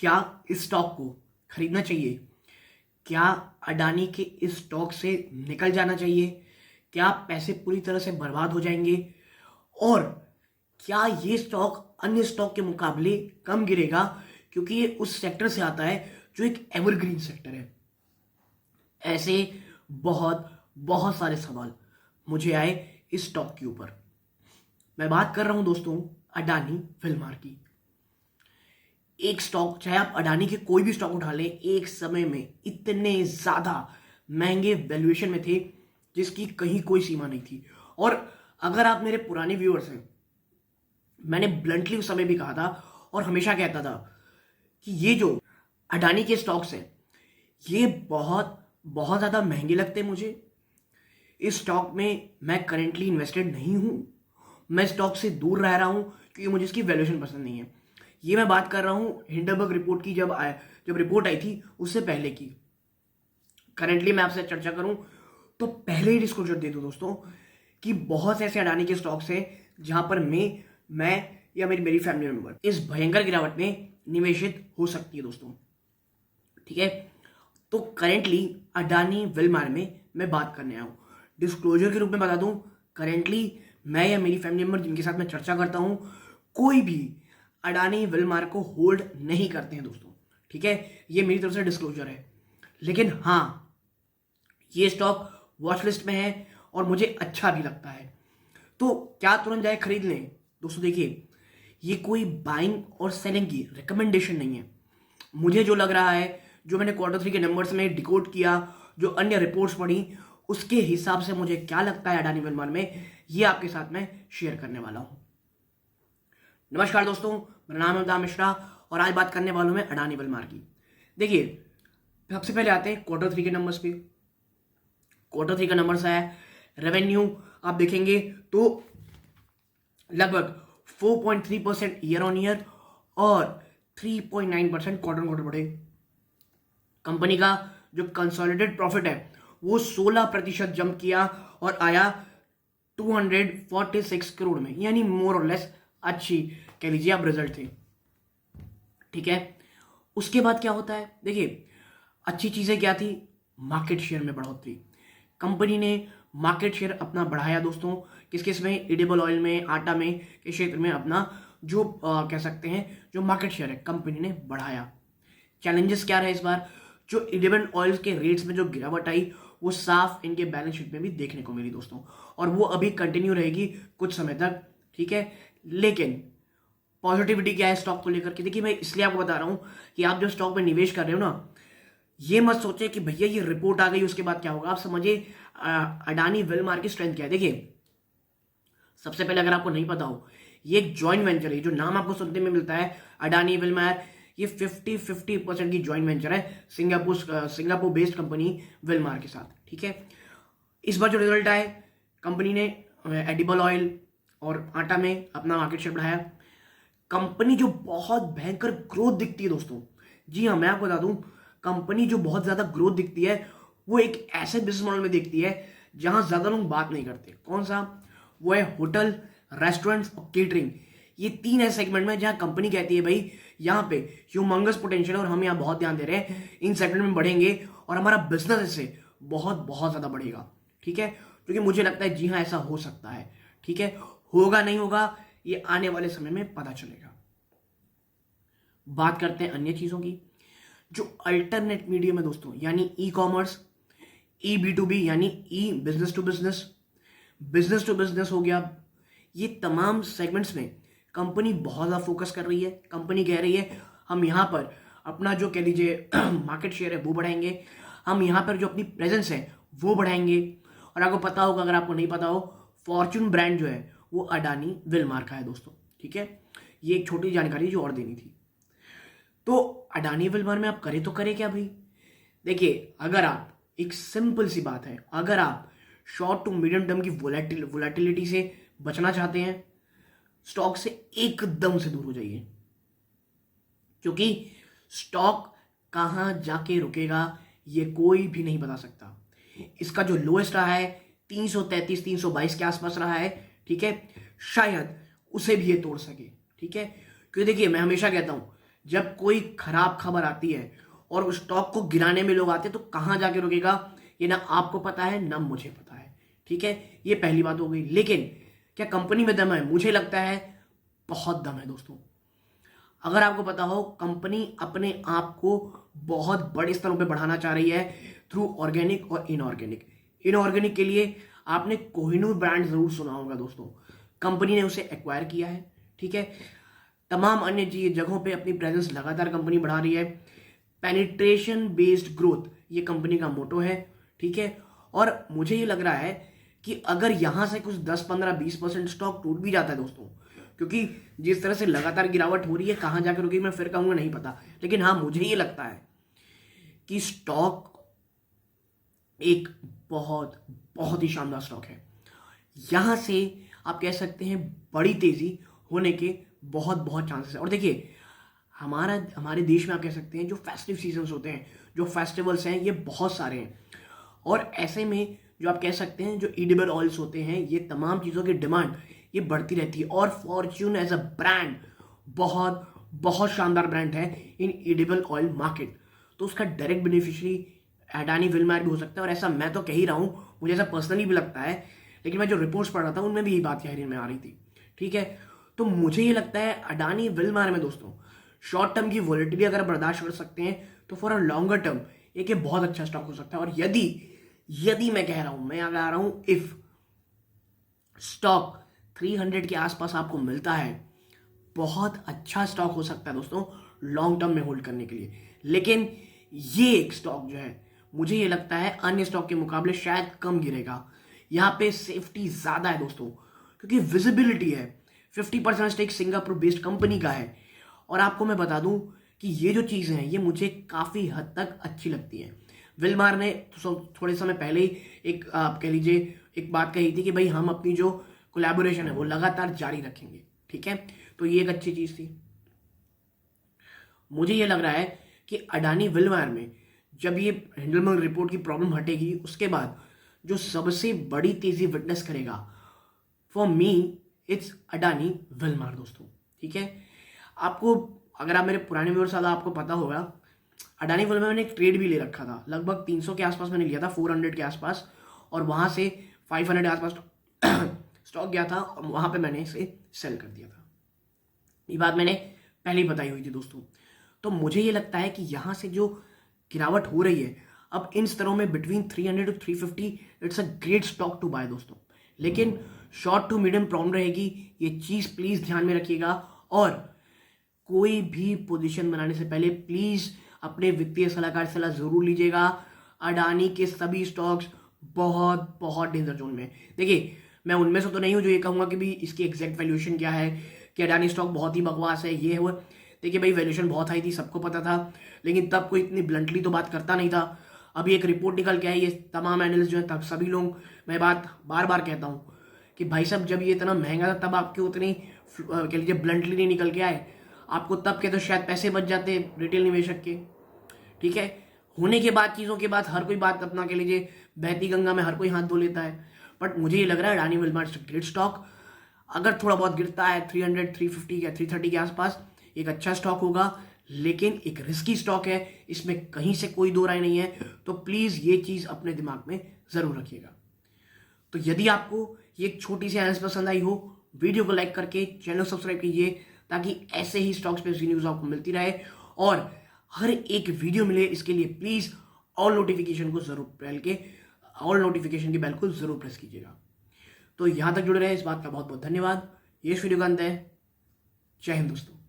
क्या इस स्टॉक को खरीदना चाहिए? क्या अडानी के इस स्टॉक से निकल जाना चाहिए? क्या पैसे पूरी तरह से बर्बाद हो जाएंगे? और क्या ये स्टॉक अन्य स्टॉक के मुकाबले कम गिरेगा क्योंकि ये उस सेक्टर से आता है जो एक एवरग्रीन सेक्टर है? ऐसे बहुत बहुत सारे सवाल मुझे आए इस स्टॉक के ऊपर। मैं बात कर रहा हूं दोस्तों अडानी विलमार की। एक स्टॉक, चाहे आप अडानी के कोई भी स्टॉक उठा लें, एक समय में इतने ज्यादा महंगे वैल्यूएशन में थे जिसकी कहीं कोई सीमा नहीं थी। और अगर आप मेरे पुराने व्यूअर्स हैं, मैंने ब्लंटली उस समय भी कहा था और हमेशा कहता था कि ये जो अडानी के स्टॉक्स हैं ये बहुत बहुत ज़्यादा महंगे लगते हैं मुझे। इस स्टॉक में मैं करेंटली इन्वेस्टेड नहीं हूं, मैं स्टॉक से दूर रह रहा हूं क्योंकि मुझे इसकी वैल्यूएशन पसंद नहीं है। ये मैं बात कर रहा हूं हिंडनबर्ग रिपोर्ट की, जब रिपोर्ट आई थी उससे पहले की। करेंटली मैं आपसे चर्चा करूं तो पहले ही डिस्क्लोजर दे दूं दोस्तों कि बहुत से ऐसे अडानी के स्टॉक्स हैं जहां पर मैं या मेरी मेरी फैमिली मेंबर इस भयंकर गिरावट में निवेशित हो सकती है दोस्तों। ठीक है, तो करेंटली अडानी विलमार में मैं बात करने आया हूं। डिस्क्लोजर के रूप में बता दूं, करेंटली मैं या मेरी फैमिली मेंबर जिनके साथ मैं चर्चा करता हूं, कोई भी अडानी विलमार को होल्ड नहीं करते हैं दोस्तों। ठीक है, ये मेरी तरफ से डिस्क्लोजर है। लेकिन हाँ, ये स्टॉक वॉच लिस्ट में है और मुझे अच्छा भी लगता है। तो क्या तुरंत जाए खरीद लें? दोस्तों देखिए, ये कोई बाइंग और सेलिंग की रिकमेंडेशन नहीं है। मुझे जो लग रहा है, जो मैंने Q3 के नंबर्स में डिकोड किया, जो अन्य रिपोर्ट्स पढ़ी, उसके हिसाब से मुझे क्या लगता है अडानी विलमार में, ये आपके साथ मैं शेयर करने वाला हूं। नमस्कार दोस्तों, मेरा नाम है अमिताभ मिश्रा और आज बात करने वालों में अडानी विलमार की। देखिए, सबसे पहले आते हैं Q3 के नंबर्स पे। Q3 का नंबर्स है रेवेन्यू, आप देखेंगे तो लगभग 4.3% ईयर ऑन ईयर और 3.9% क्वार्टर ऑन क्वार्टर बढ़े। कंपनी का जो कंसोलिडेटेड प्रॉफिट है वो 16% जंप किया और आया 246 करोड़ में, यानी मोर और लेस अच्छी कह लीजिए आप रिजल्ट थे। ठीक है, उसके बाद क्या होता है? देखिए, अच्छी चीजें क्या थी? मार्केट शेयर में बढ़ोतरी। कंपनी ने मार्केट शेयर अपना बढ़ाया दोस्तों। किस किस में? एडिबल ऑयल में, आटा में के क्षेत्र में अपना जो कह सकते हैं जो मार्केट शेयर है कंपनी ने बढ़ाया। चैलेंजेस क्या रहे इस बार? जो एडिबल ऑयल के रेट्स में जो गिरावट आई वो साफ इनके बैलेंस शीट में भी देखने को मिली दोस्तों, और वो अभी कंटिन्यू रहेगी कुछ समय तक। ठीक है, लेकिन पॉजिटिविटी क्या है स्टॉक को लेकर के? देखिए, मैं इसलिए आपको बता रहा हूं कि आप जो स्टॉक में निवेश कर रहे हो ना, ये मत सोचे कि भैया ये रिपोर्ट आ गई उसके बाद क्या होगा। आप समझिए अडानी विलमार की स्ट्रेंथ क्या है। देखिए, सबसे पहले अगर आपको नहीं पता हो, ये एक जॉइंट वेंचर है। जो नाम आपको सुनने में मिलता है अडानी विलमार, ये 50% की जॉइंट वेंचर है सिंगापुर बेस्ड कंपनी विलमार के साथ। ठीक है, इस बार जो रिजल्ट आए, कंपनी ने एडिबल ऑयल और आटा में अपना मार्केट शेयर बढ़ाया। कंपनी जो बहुत भयंकर ग्रोथ दिखती है दोस्तों, जी हाँ, मैं आपको बता दूं, कंपनी जो बहुत ज्यादा ग्रोथ दिखती है वो एक ऐसे बिजनेस मॉडल में दिखती है जहां ज्यादा लोग बात नहीं करते। कौन सा? वो है होटल, रेस्टोरेंट्स और केटरिंग। ये तीन ऐसे सेगमेंट में जहां कंपनी कहती है भाई यहाँ पे ह्यूमंगस पोटेंशियल है और हम यहाँ बहुत ध्यान दे रहे हैं, इन सेगमेंट में बढ़ेंगे और हमारा बिजनेस इससे बहुत बहुत ज्यादा बढ़ेगा। ठीक है, क्योंकि मुझे लगता है जी हाँ ऐसा हो सकता है। ठीक है, होगा नहीं होगा ये आने वाले समय में पता चलेगा। बात करते हैं अन्य चीजों की। जो अल्टरनेट मीडियम है दोस्तों, यानी ई कॉमर्स, ई B2B यानी ई बिजनेस टू बिजनेस हो गया, ये तमाम सेगमेंट्स में कंपनी बहुत ज़्यादा फोकस कर रही है। कंपनी कह रही है हम यहाँ पर अपना जो कह लीजिए मार्केट शेयर है वो बढ़ाएंगे, हम यहाँ पर जो अपनी प्रेजेंस है वो बढ़ाएंगे। और आपको पता होगा, अगर आपको नहीं पता हो, फॉर्च्यून ब्रांड जो है वो अडानी विलमार का है दोस्तों। ठीक है, ये एक छोटी जानकारी जो और देनी थी। तो अडानी विलमार में आप करें तो करें क्या भाई? देखिए, अगर आप, एक सिंपल सी बात है, अगर आप शॉर्ट टू मीडियम टर्म की वोलेटिलिटी से बचना चाहते हैं, स्टॉक से एकदम से दूर हो जाइए, क्योंकि स्टॉक कहां जाके रुकेगा ये कोई भी नहीं बता सकता। इसका जो लोएस्ट रहा है 333 322 के आसपास रहा है। ठीक है, शायद उसे भी ये तोड़ सके। ठीक है, क्योंकि देखिए, मैं हमेशा कहता हूं जब कोई खराब खबर आती है और उस स्टॉक को गिराने में लोग आते हैं तो कहां जाके रुकेगा, ये ना आपको पता है ना मुझे पता है। ठीक है, ये पहली बात हो गई। लेकिन क्या कंपनी में दम है? मुझे लगता है बहुत दम है दोस्तों। अगर आपको पता हो, कंपनी अपने आप को बहुत बड़े स्तरों पे बढ़ाना चाह रही है थ्रू ऑर्गेनिक और इनऑर्गेनिक। इनऑर्गेनिक के लिए आपने कोहिनूर ब्रांड जरूर सुना होगा दोस्तों, कंपनी ने उसे एक्वायर किया है। ठीक है, तमाम अन्य जगहों पे अपनी प्रेजेंस लगातार कंपनी बढ़ा रही है। पेनिट्रेशन बेस्ड ग्रोथ ये कंपनी का मोटो है। ठीक है, और मुझे ये लग रहा है कि अगर यहां से कुछ 10, 15, 20% स्टॉक टूट भी जाता है दोस्तों, क्योंकि जिस तरह से लगातार गिरावट हो रही है, कहां जाकर रुकी मैं फिर कहूंगा नहीं पता, लेकिन हाँ मुझे ये लगता है कि स्टॉक एक बहुत बहुत ही शानदार स्टॉक है। यहां से आप कह सकते हैं बड़ी तेजी होने के बहुत बहुत चांसेस है। और देखिए, हमारे देश में आप कह सकते हैं जो फेस्टिव सीजन्स होते हैं, जो फेस्टिवल्स हैं, ये बहुत सारे हैं। और ऐसे में जो आप कह सकते हैं जो एडिबल ऑयल्स होते हैं, ये तमाम चीज़ों की डिमांड ये बढ़ती रहती है। और फॉर्च्यून एज अ ब्रांड बहुत बहुत शानदार ब्रांड है इन एडिबल ऑयल मार्केट। तो उसका डायरेक्ट बेनिफिशियरी अडानी विल्मार भी हो सकता है। और ऐसा मैं तो कह ही रहा हूं, मुझे ऐसा पर्सनली भी लगता है, लेकिन मैं जो रिपोर्ट्स पढ़ रहा था उनमें भी यही बात कहने में आ रही थी। ठीक है, तो मुझे ये लगता है अडानी विल्मार में दोस्तों शॉर्ट टर्म की वॉलेटिलिटी अगर बर्दाश्त कर सकते हैं तो फॉर अ लॉन्गर टर्म एक ये बहुत अच्छा स्टॉक हो सकता है। और यदि मैं कह रहा हूं, मैं अगर आ रहा हूं, इफ स्टॉक 300 के आसपास आपको मिलता है, बहुत अच्छा स्टॉक हो सकता है दोस्तों लॉन्ग टर्म में होल्ड करने के लिए। लेकिन ये एक स्टॉक जो है, मुझे ये लगता है अन्य स्टॉक के मुकाबले शायद कम गिरेगा। यहां पे सेफ्टी ज्यादा है दोस्तों, क्योंकि विजिबिलिटी है। 50% स्टेक सिंगापुर बेस्ड कंपनी का है। और आपको मैं बता दूं कि ये जो चीजें हैं ये मुझे काफी हद तक अच्छी लगती हैं। विल्मार ने थोड़े समय पहले ही एक आप कह लीजिए एक बात कही थी कि भाई हम अपनी जो कोलैबोरेशन है वो लगातार जारी रखेंगे। ठीक है, तो ये एक अच्छी चीज थी। मुझे ये लग रहा है कि अडानी विल्मार में जब ये हिंडलबर्ग रिपोर्ट की प्रॉब्लम हटेगी, उसके बाद जो सबसे बड़ी तेजी विटनेस करेगा, for me it's Adani Wilmar दोस्तों। ठीक है, आपको अगर आप मेरे पुराने व्यूअर्स आधा आपको पता होगा, अडानी विल्मार मैंने एक ट्रेड भी ले रखा था, लगभग 300 के आसपास मैंने लिया था, 400 के आसपास, और वहां से 500 के आसपास स्टॉक गया था और वहां पे मैंने इसे सेल कर दिया था। ये बात मैंने पहले ही बताई हुई थी दोस्तों। तो मुझे ये लगता है कि यहां से जो गिरावट हो रही है अब इन स्तरों में between 300 to 350, it's a great stock to buy दोस्तों। लेकिन शॉर्ट टू मीडियम प्रॉब्लम रहेगी, ये चीज प्लीज ध्यान में रखिएगा। और कोई भी पोजीशन बनाने से पहले प्लीज अपने वित्तीय सलाहकार सलाह जरूर लीजिएगा। अडानी के सभी स्टॉक्स बहुत बहुत डेंजर जोन में। देखिए, मैं उनमें से तो नहीं हूं जो ये कहूंगा कि भी इसकी एग्जैक्ट वैल्यूएशन क्या है, कि अडानी स्टॉक बहुत ही बकवास है, ये है। देखिए भाई, वैल्यूएशन बहुत हाई थी, सबको पता था, लेकिन तब कोई इतनी ब्लंटली तो बात करता नहीं था। अभी एक रिपोर्ट निकल के आई, ये तमाम एनालिस्ट जो है, तब सभी लोग, मैं बात बार बार कहता हूं कि भाई साहब जब ये इतना महंगा था तब आपके उतनी कह लीजिए ब्लंटली नहीं निकल के आए, आपको तब के तो शायद पैसे बच जाते रिटेल निवेशक के। ठीक है, होने के बाद, चीजों के बाद हर कोई बात अपना कह लीजिए बहती गंगा में हर कोई हाथ धो लेता है। बट मुझे ये लग रहा है अडानी विल्मार ग्रेट स्टॉक, अगर थोड़ा बहुत गिरता है 300, 350 या 330 के आसपास, एक अच्छा स्टॉक होगा, लेकिन एक रिस्की स्टॉक है, इसमें कहीं से कोई दो राय नहीं है। तो प्लीज ये चीज अपने दिमाग में जरूर रखिएगा। तो यदि आपको ये छोटी सी एनालिसिस पसंद आई हो, वीडियो को लाइक करके चैनल सब्सक्राइब कीजिए, ताकि ऐसे ही स्टॉक्स पे न्यूज आपको मिलती रहे और हर एक वीडियो मिले। इसके लिए प्लीज ऑल नोटिफिकेशन को जरूर प्रेस कीजिएगा। तो यहां तक जुड़े रहे, इस बात का बहुत बहुत धन्यवाद। ये वीडियो का अंत है। जय हिंद दोस्तों।